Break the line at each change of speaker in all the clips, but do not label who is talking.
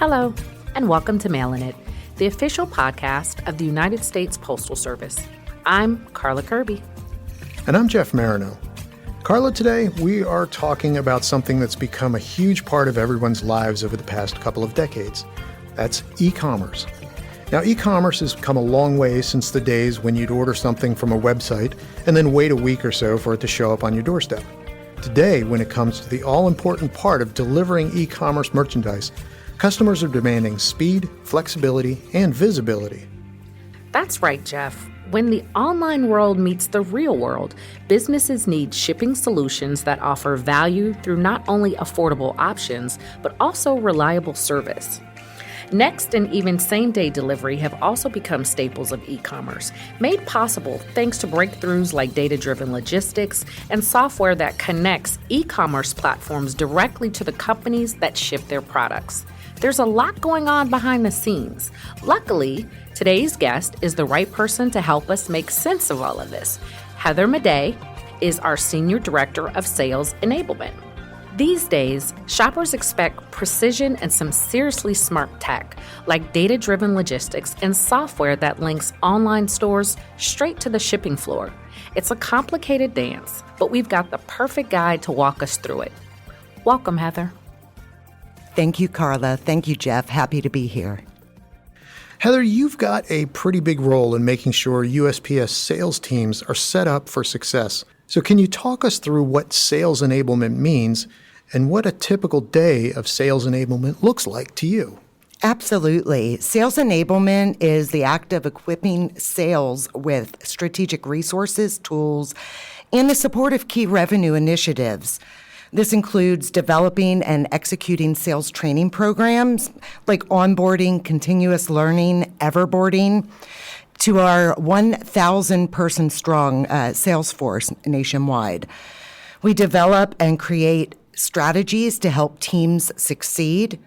Hello, and welcome to Mailin It, the official podcast of the United States Postal Service. I'm Karla Kirby.
And I'm Jeff Marino. Karla, today we are talking about something that's become a huge part of everyone's lives over the past couple of decades. That's e-commerce. Now, e-commerce has come a long way since the days when you'd order something from a website and then wait a week or so for it to show up on your doorstep. Today, when it comes to the all-important part of delivering e-commerce merchandise, customers are demanding speed, flexibility, and visibility.
That's right, Jeff. When the online world meets the real world, businesses need shipping solutions that offer value through not only affordable options, but also reliable service. Next and even same-day delivery have also become staples of e-commerce, made possible thanks to breakthroughs like data-driven logistics and software that connects e-commerce platforms directly to the companies that ship their products. There's a lot going on behind the scenes. Luckily, today's guest is the right person to help us make sense of all of this. Heather Maday is our Senior Director of Sales Enablement. These days, shoppers expect precision and some seriously smart tech, like data-driven logistics and software that links online stores straight to the shipping floor. It's a complicated dance, but we've got the perfect guide to walk us through it. Welcome, Heather.
Thank you, Karla. Thank you, Jeff. Happy to be here.
Heather, you've got a pretty big role in making sure USPS sales teams are set up for success. So can you talk us through what sales enablement means and what a typical day of sales enablement looks like to you?
Absolutely. Sales enablement is the act of equipping sales with strategic resources, tools, and the support of key revenue initiatives. This includes developing and executing sales training programs like onboarding, continuous learning, everboarding, to our 1,000-person strong sales force nationwide. We develop and create strategies to help teams succeed.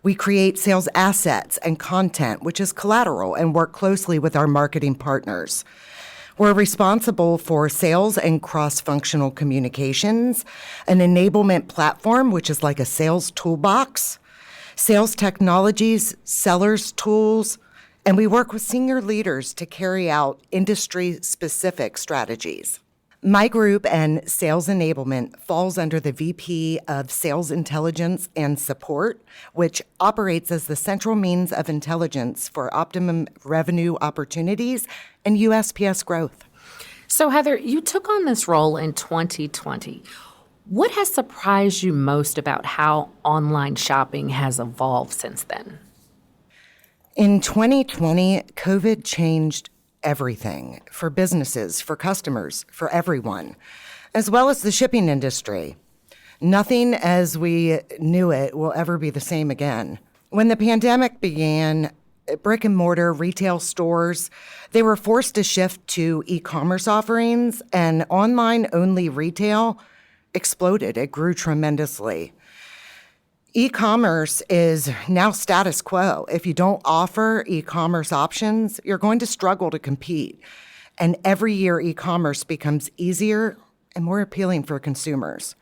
We create sales assets and content, which is collateral, and work closely with our marketing partners. We're responsible for sales and cross-functional communications, an enablement platform, which is like a sales toolbox, sales technologies, sellers tools, and we work with senior leaders to carry out industry-specific strategies. My group and sales enablement falls under the VP of Sales Intelligence and Support, which operates as the central means of intelligence for optimum revenue opportunities and USPS growth.
So, Heather, you took on this role in 2020. What has surprised you most about how online shopping has evolved since then?
In 2020, COVID changed everything for businesses, for customers, for everyone, as well as the shipping industry. Nothing as we knew it will ever be the same again. When the pandemic began, brick and mortar retail stores, they were forced to shift to e-commerce offerings, and online-only retail exploded. It grew tremendously. E-commerce is now status quo. If you don't offer e-commerce options, you're going to struggle to compete. And every year, e-commerce becomes easier and more appealing for consumers.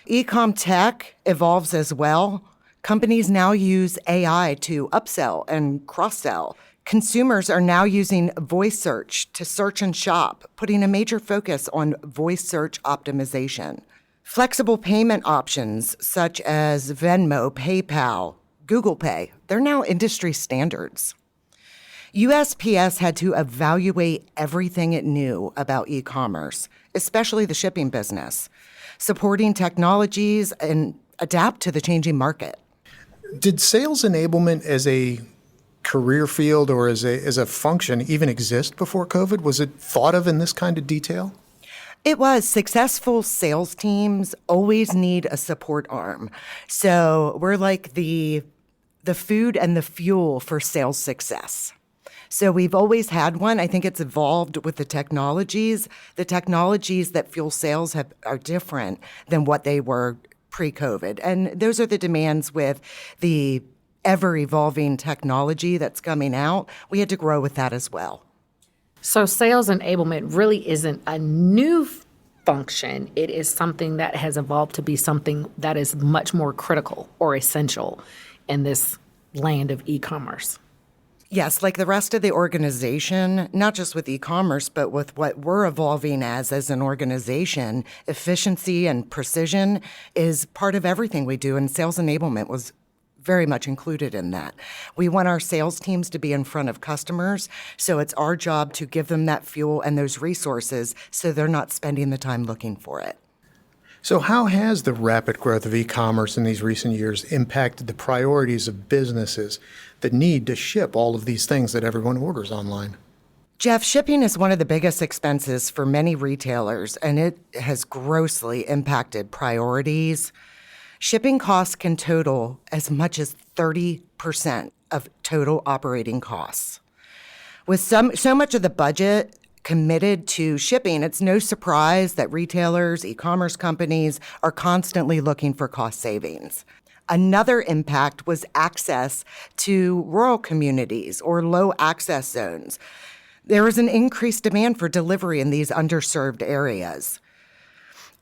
E-com tech evolves as well. Companies now use AI to upsell and cross-sell. Consumers are now using voice search to search and shop, putting a major focus on voice search optimization. Flexible payment options such as Venmo, PayPal, Google Pay, they're now industry standards. USPS had to evaluate everything it knew about e-commerce, especially the shipping business, supporting technologies and adapt to the changing market.
Did sales enablement as a career field or as a function even exist before COVID? Was it thought of in this kind of detail?
It was. Successful sales teams always need a support arm. So we're like the food and the fuel for sales success. So we've always had one. I think it's evolved with the technologies. The technologies that fuel sales are different than what they were pre-COVID. And those are the demands with the ever-evolving technology that's coming out. We had to grow with that as well.
So sales enablement really isn't a new function. It is something that has evolved to be something that is much more critical or essential in this land of e-commerce.
Yes, like the rest of the organization, not just with e-commerce, but with what we're evolving as an organization, efficiency and precision is part of everything we do, and sales enablement was very much included in that. We want our sales teams to be in front of customers, so it's our job to give them that fuel and those resources so they're not spending the time looking for it.
So how has the rapid growth of e-commerce in these recent years impacted the priorities of businesses that need to ship all of these things that everyone orders online?
Jeff, shipping is one of the biggest expenses for many retailers, and it has grossly impacted priorities. Shipping costs can total as much as 30% of total operating costs. With so much of the budget committed to shipping, it's no surprise that retailers, e-commerce companies are constantly looking for cost savings. Another impact was access to rural communities or low access zones. There is an increased demand for delivery in these underserved areas.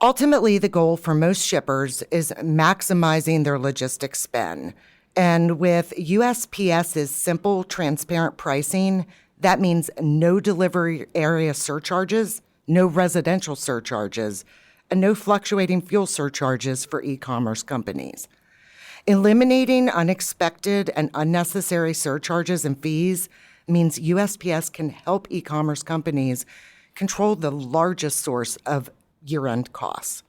Ultimately, the goal for most shippers is maximizing their logistics spend. And with USPS's simple, transparent pricing, that means no delivery area surcharges, no residential surcharges, and no fluctuating fuel surcharges for e-commerce companies. Eliminating unexpected and unnecessary surcharges and fees means USPS can help e-commerce companies control the largest source of year-end costs.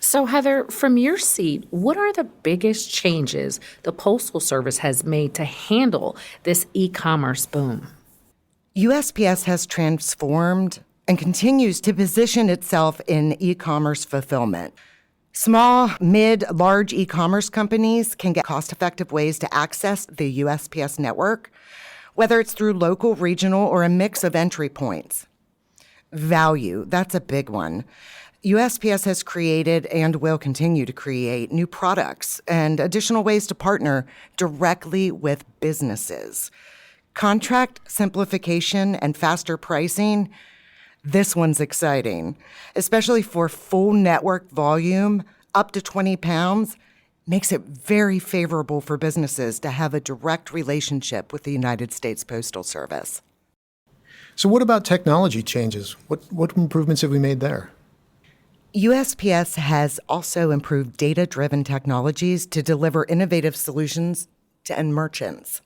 So, Heather, from your seat, what are the biggest changes the Postal Service has made to handle this e-commerce boom?
USPS has transformed and continues to position itself in e-commerce fulfillment. Small, mid, large e-commerce companies can get cost-effective ways to access the USPS network, whether it's through local, regional, or a mix of entry points. Value, that's a big one. USPS has created and will continue to create new products and additional ways to partner directly with businesses. Contract simplification and faster pricing, this one's exciting, especially for full network volume up to 20 pounds, makes it very favorable for businesses to have a direct relationship with the United States Postal Service.
So what about technology changes? What improvements have we made there?
USPS has also improved data-driven technologies to deliver innovative solutions to end merchants.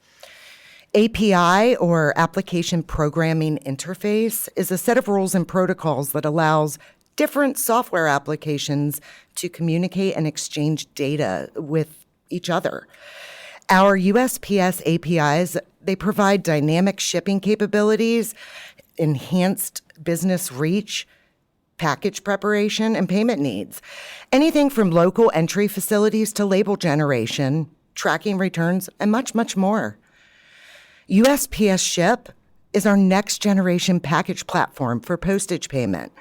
API, or Application Programming Interface, is a set of rules and protocols that allows different software applications to communicate and exchange data with each other. Our USPS APIs, they provide dynamic shipping capabilities, enhanced business reach, package preparation, and payment needs. Anything from local entry facilities to label generation, tracking returns, and much, much more. USPS Ship is our next generation package platform for postage payment.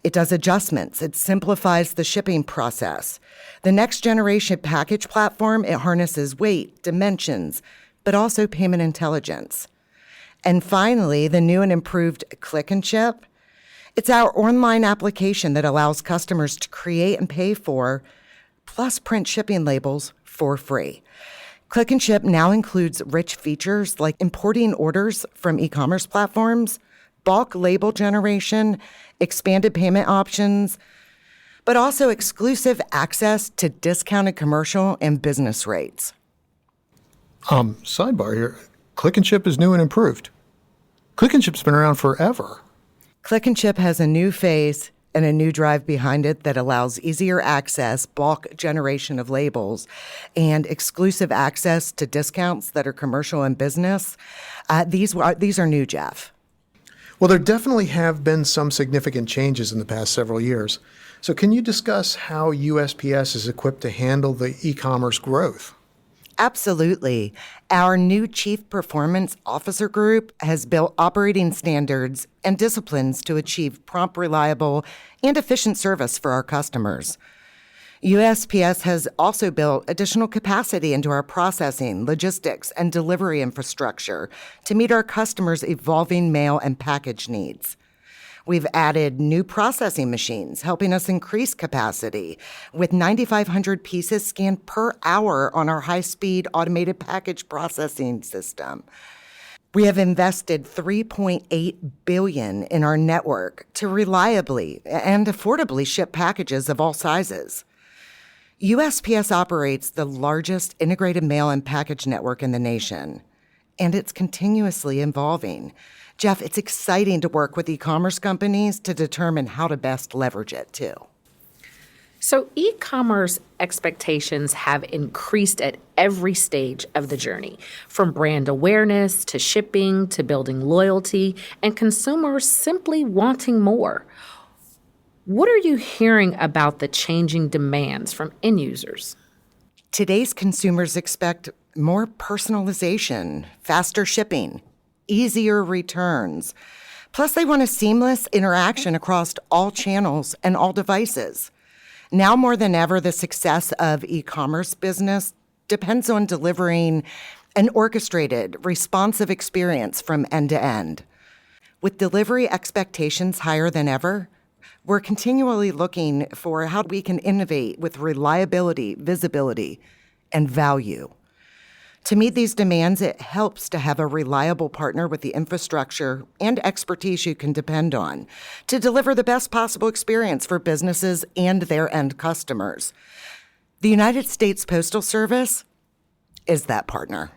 It does adjustments. It simplifies the shipping process. The next generation package platform, it harnesses weight, dimensions, but also payment intelligence. And finally, the new and improved Click and Ship. It's our online application that allows customers to create and pay for, plus print shipping labels for free. Click and Ship now includes rich features like importing orders from e-commerce platforms, bulk label generation, expanded payment options, but also exclusive access to discounted commercial and business rates.
Sidebar here. Click and Ship is new and improved. Click and Ship's been around forever.
Click and Ship has a new face and a new drive behind it that allows easier access, bulk generation of labels, and exclusive access to discounts that are commercial and business. These are new, Jeff.
Well, there definitely have been some significant changes in the past several years. So can you discuss how USPS is equipped to handle the e-commerce growth?
Absolutely. Our new Chief Performance Officer group has built operating standards and disciplines to achieve prompt, reliable, and efficient service for our customers. USPS has also built additional capacity into our processing, logistics, and delivery infrastructure to meet our customers' evolving mail and package needs. We've added new processing machines, helping us increase capacity with 9,500 pieces scanned per hour on our high-speed automated package processing system. We have invested $3.8 billion in our network to reliably and affordably ship packages of all sizes. USPS operates the largest integrated mail and package network in the nation, and it's continuously evolving. Jeff, it's exciting to work with e-commerce companies to determine how to best leverage it, too.
So e-commerce expectations have increased at every stage of the journey, from brand awareness to shipping to building loyalty, and consumers simply wanting more. What are you hearing about the changing demands from end users?
Today's consumers expect more personalization, faster shipping, easier returns. Plus, they want a seamless interaction across all channels and all devices. Now more than ever, the success of e-commerce business depends on delivering an orchestrated, responsive experience from end to end. With delivery expectations higher than ever, we're continually looking for how we can innovate with reliability, visibility, and value. To meet these demands, it helps to have a reliable partner with the infrastructure and expertise you can depend on to deliver the best possible experience for businesses and their end customers. The United States Postal Service is that partner.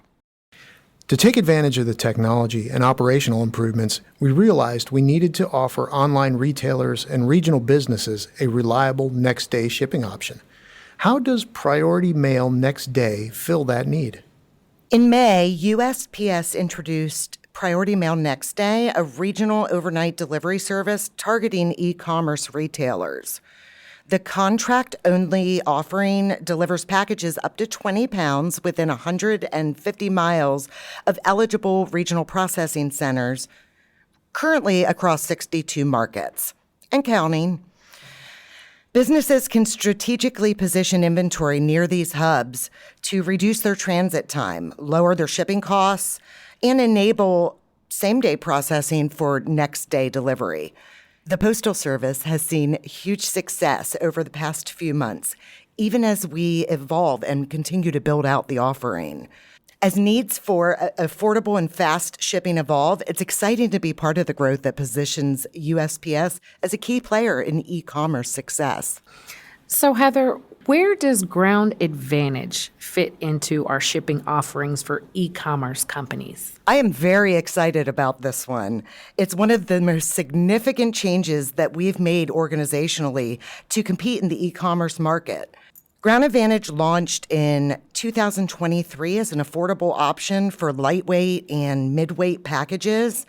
To take advantage of the technology and operational improvements, we realized we needed to offer online retailers and regional businesses a reliable next-day shipping option. How does Priority Mail Next Day fill that need?
In May, USPS introduced Priority Mail Next Day, a regional overnight delivery service targeting e-commerce retailers. The contract-only offering delivers packages up to 20 pounds within 150 miles of eligible regional processing centers, currently across 62 markets, and counting. Businesses can strategically position inventory near these hubs to reduce their transit time, lower their shipping costs, and enable same-day processing for next-day delivery. The Postal Service has seen huge success over the past few months, even as we evolve and continue to build out the offering. As needs for affordable and fast shipping evolve, it's exciting to be part of the growth that positions USPS as a key player in e-commerce success.
So, Heather, where does Ground Advantage fit into our shipping offerings for e-commerce companies?
I am very excited about this one. It's one of the most significant changes that we've made organizationally to compete in the e-commerce market. Ground Advantage launched in 2023 as an affordable option for lightweight and midweight packages,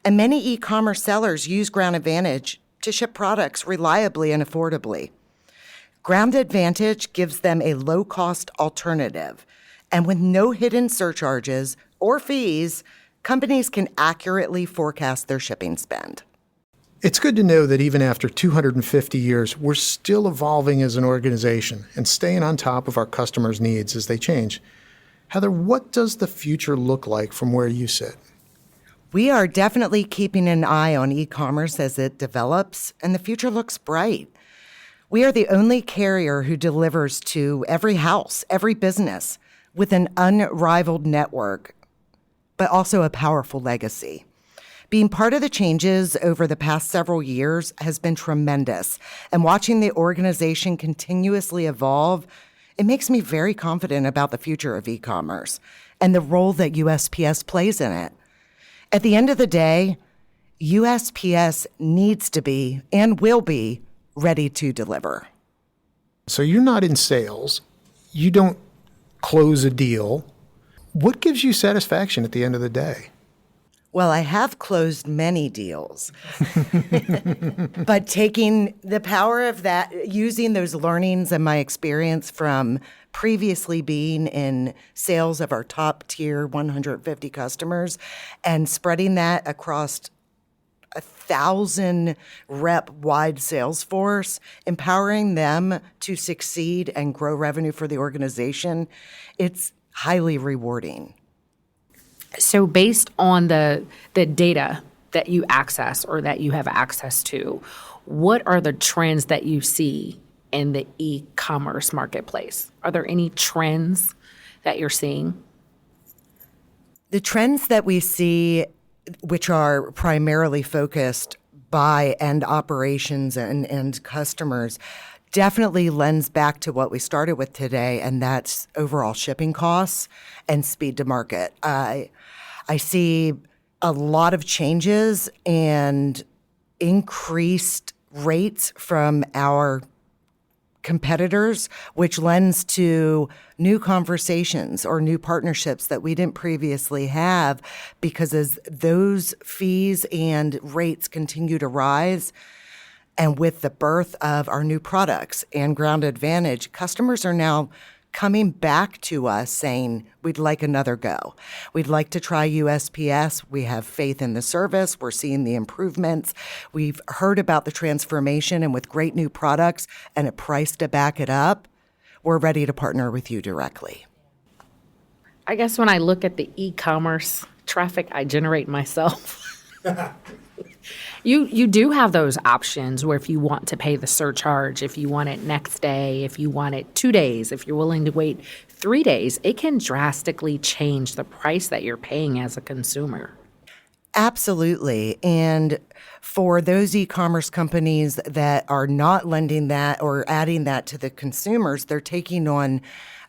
and many e-commerce sellers use Ground Advantage to ship products reliably and affordably. Ground Advantage gives them a low-cost alternative, and with no hidden surcharges or fees, companies can accurately forecast their shipping spend.
It's good to know that even after 250 years, we're still evolving as an organization and staying on top of our customers' needs as they change. Heather, what does the future look like from where you sit?
We are definitely keeping an eye on e-commerce as it develops, and the future looks bright. We are the only carrier who delivers to every house, every business, with an unrivaled network, but also a powerful legacy. Being part of the changes over the past several years has been tremendous, and watching the organization continuously evolve, it makes me very confident about the future of e-commerce and the role that USPS plays in it. At the end of the day, USPS needs to be and will be ready to deliver.
So you're not in sales. You don't close a deal. What gives you satisfaction at the end of the day?
Well, I have closed many deals, but taking the power of that, using those learnings and my experience from previously being in sales of our top tier 150 customers and spreading that across 1,000 rep wide sales force, empowering them to succeed and grow revenue for the organization, it's highly rewarding.
So based on the data that you access or that you have access to, what are the trends that you see in the e-commerce marketplace? Are there any trends that you're seeing?
The trends that we see, which are primarily focused by end operations and customers, definitely lends back to what we started with today, and that's overall shipping costs and speed to market. I see a lot of changes and increased rates from our competitors, which lends to new conversations or new partnerships that we didn't previously have, because as those fees and rates continue to rise, and with the birth of our new products and Ground Advantage, customers are now coming back to us saying, we'd like another go. We'd like to try USPS. We have faith in the service. We're seeing the improvements. We've heard about the transformation, and with great new products and a price to back it up, we're ready to partner with you directly.
I guess when I look at the e-commerce traffic I generate myself, You do have those options where if you want to pay the surcharge, if you want it next day, if you want it 2 days, if you're willing to wait 3 days, it can drastically change the price that you're paying as a consumer.
Absolutely. And for those e-commerce companies that are not lending that or adding that to the consumers, they're taking on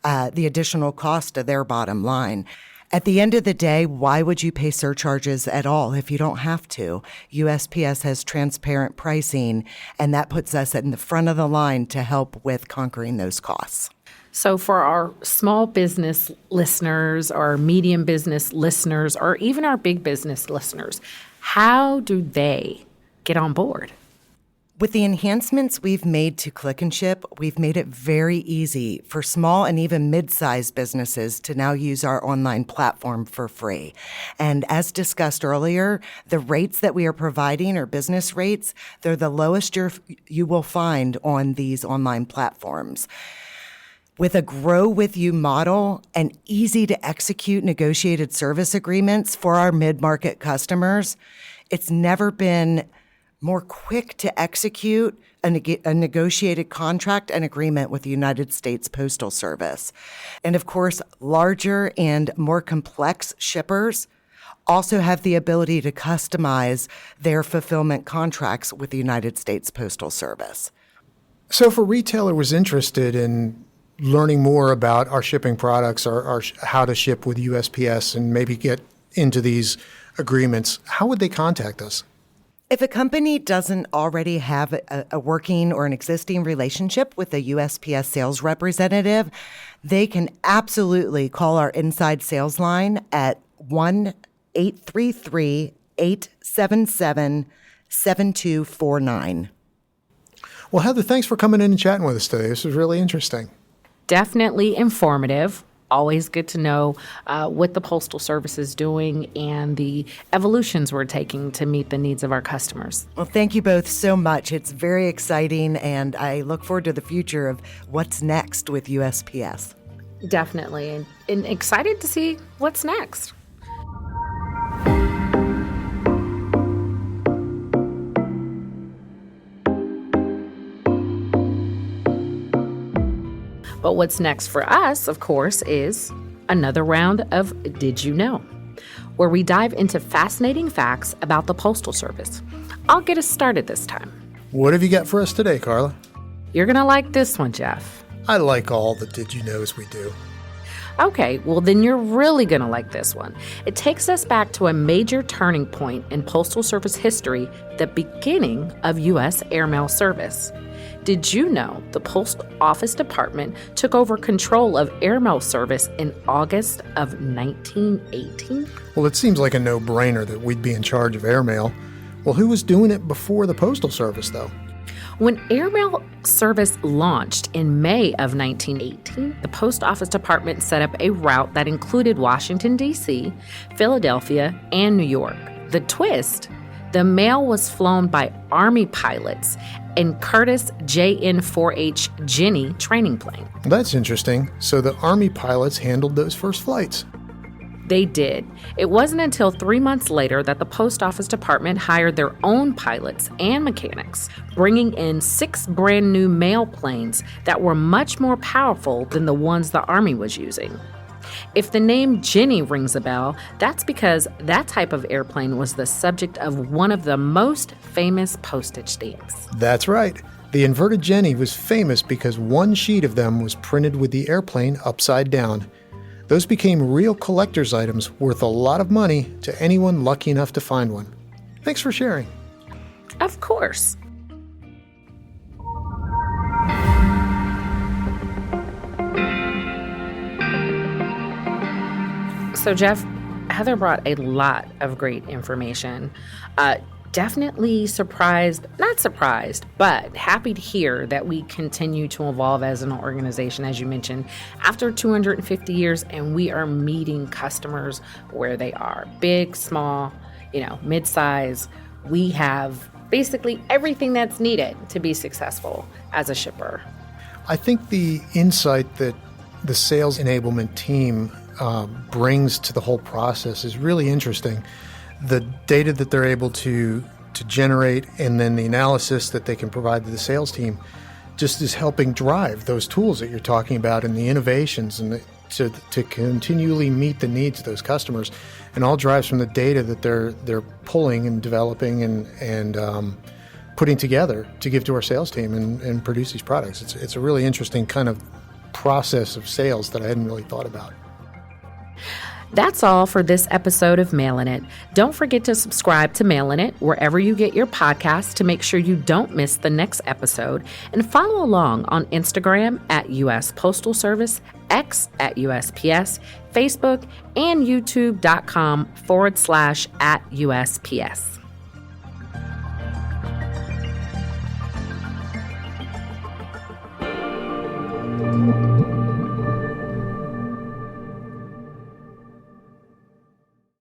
the additional cost of their bottom line. At the end of the day, why would you pay surcharges at all if you don't have to? USPS has transparent pricing, and that puts us in the front of the line to help with conquering those costs.
So for our small business listeners, our medium business listeners, or even our big business listeners, how do they get on board?
With the enhancements we've made to Click and Ship, we've made it very easy for small and even mid-sized businesses to now use our online platform for free. And as discussed earlier, the rates that we are providing are business rates. They're the lowest you will find on these online platforms. With a grow with you model and easy to execute negotiated service agreements for our mid-market customers, it's never been more quick to execute a negotiated contract and agreement with the United States Postal Service. And of course, larger and more complex shippers also have the ability to customize their fulfillment contracts with the United States Postal Service.
So if a retailer was interested in learning more about our shipping products or how to ship with USPS and maybe get into these agreements, how would they contact us?
If a company doesn't already have a working or an existing relationship with a USPS sales representative, they can absolutely call our inside sales line at 1-833-877-7249.
Well, Heather, thanks for coming in and chatting with us today. This was really interesting.
Definitely informative. Always good to know what the Postal Service is doing and the evolutions we're taking to meet the needs of our customers.
Well, thank you both so much. It's very exciting, and I look forward to the future of what's next with USPS.
Definitely, and excited to see what's next. But what's next for us, of course, is another round of Did You Know?, where we dive into fascinating facts about the Postal Service. I'll get us started this time.
What have you got for us today, Karla?
You're going to like this one, Jeff.
I like all the Did You Knows we do.
Okay, well then you're really going to like this one. It takes us back to a major turning point in Postal Service history, the beginning of U.S. airmail service. Did you know the Post Office Department took over control of airmail service in August of 1918?
Well, it seems like a no-brainer that we'd be in charge of airmail. Well, who was doing it before the Postal Service, though?
When airmail service launched in May of 1918, the Post Office Department set up a route that included Washington, D.C., Philadelphia, and New York. The twist: the mail was flown by Army pilots in Curtiss JN-4H Jenny training plane.
That's interesting. So the Army pilots handled those first flights.
They did. It wasn't until 3 months later that the Post Office Department hired their own pilots and mechanics, bringing in 6 brand new mail planes that were much more powerful than the ones the Army was using. If the name Jenny rings a bell, that's because that type of airplane was the subject of one of the most famous postage stamps.
That's right. The inverted Jenny was famous because one sheet of them was printed with the airplane upside down. Those became real collector's items worth a lot of money to anyone lucky enough to find one. Thanks for sharing.
Of course. So, Jeff, Heather brought a lot of great information. Definitely not surprised, but happy to hear that we continue to evolve as an organization, as you mentioned, after 250 years, and we are meeting customers where they are. Big, small, mid-size. We have basically everything that's needed to be successful as a shipper.
I think the insight that the sales enablement team brings to the whole process is really interesting. The data that they're able to generate and then the analysis that they can provide to the sales team just is helping drive those tools that you're talking about and the innovations and to continually meet the needs of those customers. And all drives from the data that they're pulling and developing and putting together to give to our sales team and produce these products. It's a really interesting kind of process of sales that I hadn't really thought about.
That's all for this episode of Mailin It. Don't forget to subscribe to Mailin It wherever you get your podcasts to make sure you don't miss the next episode, and follow along on Instagram at US Postal Service, X at USPS, Facebook, and YouTube.com/@USPS.